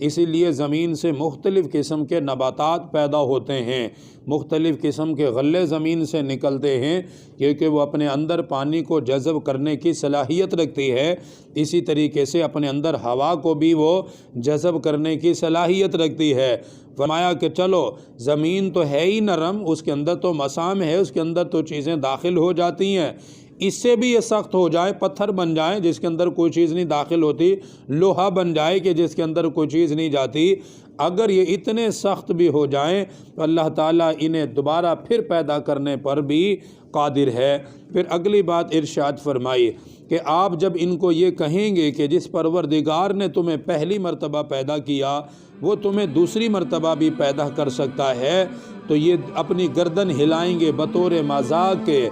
اسی لیے زمین سے مختلف قسم کے نباتات پیدا ہوتے ہیں، مختلف قسم کے غلے زمین سے نکلتے ہیں، کیونکہ وہ اپنے اندر پانی کو جذب کرنے کی صلاحیت رکھتی ہے۔ اسی طریقے سے اپنے اندر ہوا کو بھی وہ جذب کرنے کی صلاحیت رکھتی ہے۔ فرمایا کہ چلو زمین تو ہے ہی نرم، اس کے اندر تو مسام ہے، اس کے اندر تو چیزیں داخل ہو جاتی ہیں، اس سے بھی یہ سخت ہو جائے، پتھر بن جائے جس کے اندر کوئی چیز نہیں داخل ہوتی، لوہا بن جائے کہ جس کے اندر کوئی چیز نہیں جاتی، اگر یہ اتنے سخت بھی ہو جائیں تو اللہ تعالیٰ انہیں دوبارہ پھر پیدا کرنے پر بھی قادر ہے۔ پھر اگلی بات ارشاد فرمائی کہ آپ جب ان کو یہ کہیں گے کہ جس پروردگار نے تمہیں پہلی مرتبہ پیدا کیا وہ تمہیں دوسری مرتبہ بھی پیدا کر سکتا ہے، تو یہ اپنی گردن ہلائیں گے بطور مذاق کے۔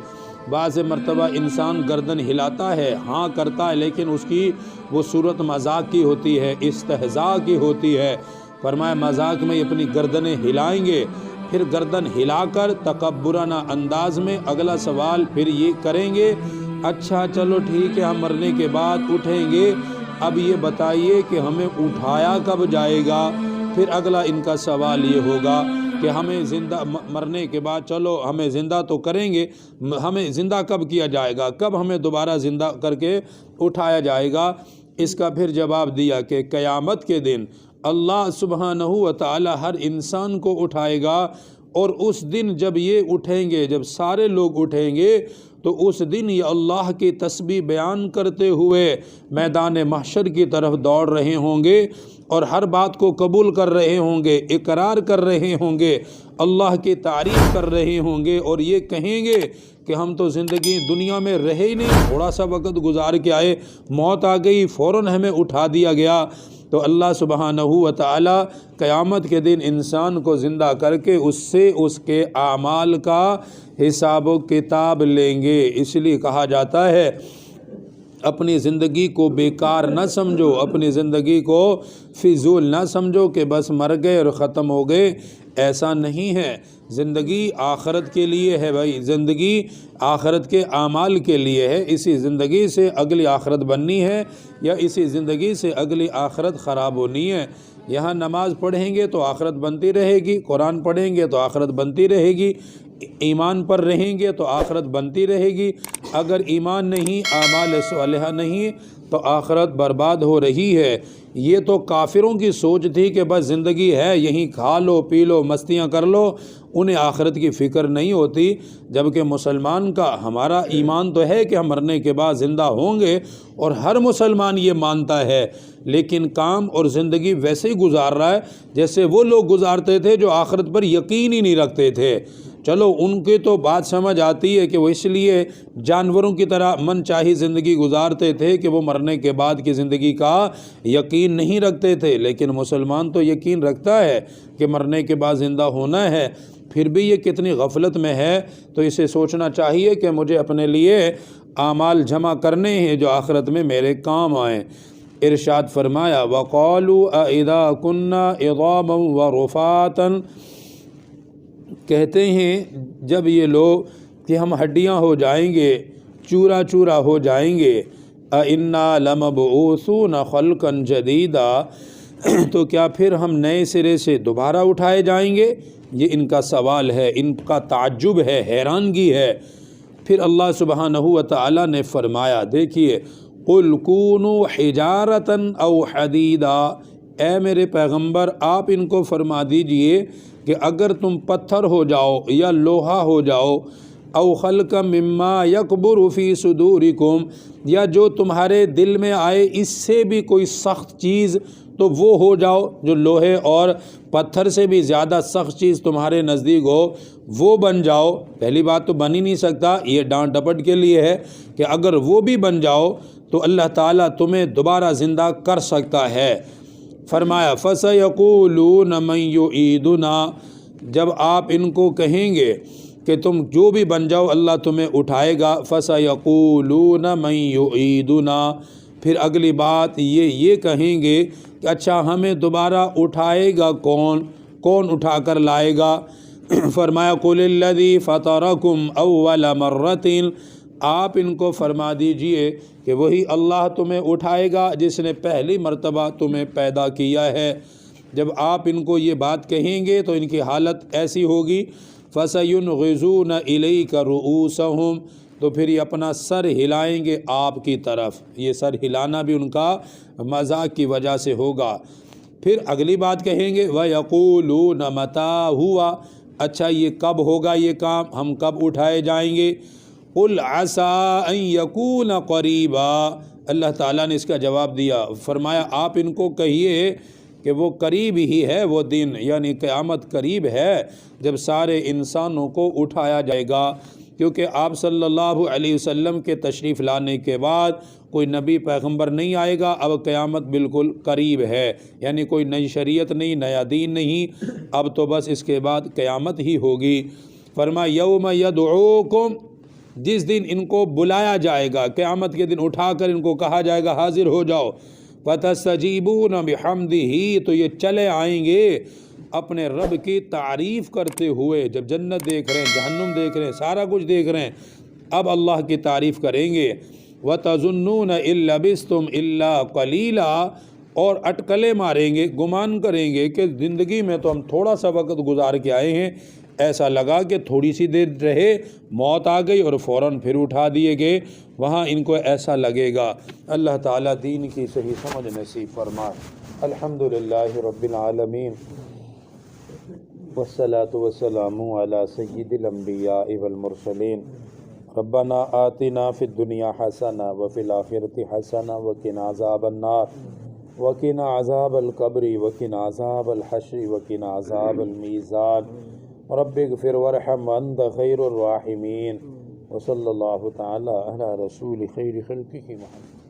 بعض مرتبہ انسان گردن ہلاتا ہے، ہاں کرتا ہے، لیکن اس کی وہ صورت مذاق کی ہوتی ہے، استہزاء کی ہوتی ہے۔ فرمایا مذاق میں اپنی گردنیں ہلائیں گے، پھر گردن ہلا کر تکبرانہ انداز میں اگلا سوال پھر یہ کریں گے، اچھا چلو ٹھیک ہے ہم مرنے کے بعد اٹھیں گے، اب یہ بتائیے کہ ہمیں اٹھایا کب جائے گا۔ پھر اگلا ان کا سوال یہ ہوگا کہ ہمیں زندہ مرنے کے بعد چلو ہمیں زندہ تو کریں گے، ہمیں زندہ کب کیا جائے گا، کب ہمیں دوبارہ زندہ کر کے اٹھایا جائے گا۔ اس کا پھر جواب دیا کہ قیامت کے دن اللہ سبحانہ و تعالی ہر انسان کو اٹھائے گا، اور اس دن جب یہ اٹھیں گے، جب سارے لوگ اٹھیں گے تو اس دن یہ اللہ کی تسبیح بیان کرتے ہوئے میدان محشر کی طرف دوڑ رہے ہوں گے، اور ہر بات کو قبول کر رہے ہوں گے، اقرار کر رہے ہوں گے، اللہ کی تعریف کر رہے ہوں گے، اور یہ کہیں گے کہ ہم تو زندگی دنیا میں رہے ہی نہیں، تھوڑا سا وقت گزار کے آئے، موت آ گئی، فوراً ہمیں اٹھا دیا گیا۔ تو اللہ سبحانہ و تعالی قیامت کے دن انسان کو زندہ کر کے اس سے اس کے اعمال کا حساب و کتاب لیں گے۔ اس لیے کہا جاتا ہے اپنی زندگی کو بیکار نہ سمجھو، اپنی زندگی کو فضول نہ سمجھو کہ بس مر گئے اور ختم ہو گئے، ایسا نہیں ہے۔ زندگی آخرت کے لیے ہے بھائی، زندگی آخرت کے اعمال کے لیے ہے۔ اسی زندگی سے اگلی آخرت بننی ہے یا اسی زندگی سے اگلی آخرت خراب ہونی ہے۔ یہاں نماز پڑھیں گے تو آخرت بنتی رہے گی، قرآن پڑھیں گے تو آخرت بنتی رہے گی، ایمان پر رہیں گے تو آخرت بنتی رہے گی۔ اگر ایمان نہیں، اعمال صالحہ نہیں، تو آخرت برباد ہو رہی ہے۔ یہ تو کافروں کی سوچ تھی کہ بس زندگی ہے یہیں کھا لو پی لو مستیاں کر لو، انہیں آخرت کی فکر نہیں ہوتی، جبکہ مسلمان کا ہمارا ایمان تو ہے کہ ہم مرنے کے بعد زندہ ہوں گے، اور ہر مسلمان یہ مانتا ہے، لیکن کام اور زندگی ویسے ہی گزار رہا ہے جیسے وہ لوگ گزارتے تھے جو آخرت پر یقین ہی نہیں رکھتے تھے۔ چلو ان کی تو بات سمجھ آتی ہے کہ وہ اس لیے جانوروں کی طرح من چاہی زندگی گزارتے تھے کہ وہ مرنے کے بعد کی زندگی کا یقین نہیں رکھتے تھے، لیکن مسلمان تو یقین رکھتا ہے کہ مرنے کے بعد زندہ ہونا ہے، پھر بھی یہ کتنی غفلت میں ہے۔ تو اسے سوچنا چاہیے کہ مجھے اپنے لیے اعمال جمع کرنے ہیں جو آخرت میں میرے کام آئیں۔ ارشاد فرمایا وَقَالُوا أَإِذَا كُنَّا عِظَامًا وَرُفَاتًا، کہتے ہیں جب یہ لوگ کہ ہم ہڈیاں ہو جائیں گے، چورا چورا ہو جائیں گے، أَإِنَّا لَمَبْعُوثُونَ خَلْقًا جَدِيدًا، تو کیا پھر ہم نئے سرے سے دوبارہ اٹھائے جائیں گے؟ یہ ان کا سوال ہے، ان کا تعجب ہے، حیرانگی ہے۔ پھر اللہ سبحانہ و تعالی نے فرمایا، دیکھیے قُلْ كُونُوا حِجَارَةً أَوْ حَدِيدًا، اے میرے پیغمبر آپ ان کو فرما دیجئے کہ اگر تم پتھر ہو جاؤ یا لوہا ہو جاؤ، او خلق مما یکبر فی صدورکم، یا جو تمہارے دل میں آئے اس سے بھی کوئی سخت چیز، تو وہ ہو جاؤ، جو لوہے اور پتھر سے بھی زیادہ سخت چیز تمہارے نزدیک ہو وہ بن جاؤ۔ پہلی بات تو بن ہی نہیں سکتا، یہ ڈانٹ ڈپٹ کے لیے ہے کہ اگر وہ بھی بن جاؤ تو اللہ تعالیٰ تمہیں دوبارہ زندہ کر سکتا ہے۔ فرمایا فَسَيَقُولُونَ مَن يُعِيدُنَا، جب آپ ان کو کہیں گے کہ تم جو بھی بن جاؤ اللہ تمہیں اٹھائے گا، فَسَيَقُولُونَ مَن يُعِيدُنَا، پھر اگلی بات یہ کہیں گے کہ اچھا ہمیں دوبارہ اٹھائے گا کون اٹھا کر لائے گا؟ فرمایا قُلِ الَّذِي فَطَرَكُمْ أَوَّلَ مَرَّةٍ، آپ ان کو فرما دیجئے کہ وہی اللہ تمہیں اٹھائے گا جس نے پہلی مرتبہ تمہیں پیدا کیا ہے۔ جب آپ ان کو یہ بات کہیں گے تو ان کی حالت ایسی ہوگی فَسَيُنْغِزُونَ إِلَيْكَ رُؤُوسَهُمْ، تو پھر یہ اپنا سر ہلائیں گے آپ کی طرف۔ یہ سر ہلانا بھی ان کا مذاق کی وجہ سے ہوگا۔ پھر اگلی بات کہیں گے وَيَقُولُونَ مَتَىٰ هُوَ، اچھا یہ کب ہوگا یہ کام، ہم کب اٹھائے جائیں گے؟ قُلْ عَسَىٰ أَن يَكُونَ قَرِيبًا، اللہ تعالیٰ نے اس کا جواب دیا، فرمایا آپ ان کو کہیے کہ وہ قریب ہی ہے وہ دن، یعنی قیامت قریب ہے جب سارے انسانوں کو اٹھایا جائے گا، کیونکہ آپ صلی اللہ علیہ وسلم کے تشریف لانے کے بعد کوئی نبی پیغمبر نہیں آئے گا، اب قیامت بالکل قریب ہے، یعنی کوئی نئی شریعت نہیں، نیا دین نہیں، اب تو بس اس کے بعد قیامت ہی ہوگی۔ فرمایا یوم یدعوکم، جس دن ان کو بلایا جائے گا، قیامت کے دن اٹھا کر ان کو کہا جائے گا حاضر ہو جاؤ، فَتَسْتَجِيبُونَ بِحَمْدِهِ، تو یہ چلے آئیں گے اپنے رب کی تعریف کرتے ہوئے۔ جب جنت دیکھ رہے ہیں، جہنم دیکھ رہے ہیں، سارا کچھ دیکھ رہے ہیں، اب اللہ کی تعریف کریں گے۔ وَتَظُنُّونَ إِن لَبِثْتُمْ إِلَّا قَلِيلًا، اور اٹکلے ماریں گے، گمان کریں گے کہ زندگی میں تو ہم تھوڑا سا وقت گزار کے آئے ہیں، ایسا لگا کہ تھوڑی سی دیر رہے، موت آ گئی اور فوراً پھر اٹھا دیے گئے، وہاں ان کو ایسا لگے گا۔ اللہ تعالیٰ دین کی صحیح سمجھ نصیب فرمائے۔ الحمدللہ رب العالمین، والصلاة والسلام علی سید الانبیاء والمرسلین۔ ربنا آتنا فی الدنیا حسنہ وفی الآخرۃ حسنہ وقنا عذاب النار وقنا عذاب القبر وقنا عذاب الحشر وقنا عذاب المیزان۔ رب اغفر وارحم وانت خیر الراحمین، وصلی اللہ تعالی علی رسول خیر خلقہ محمد۔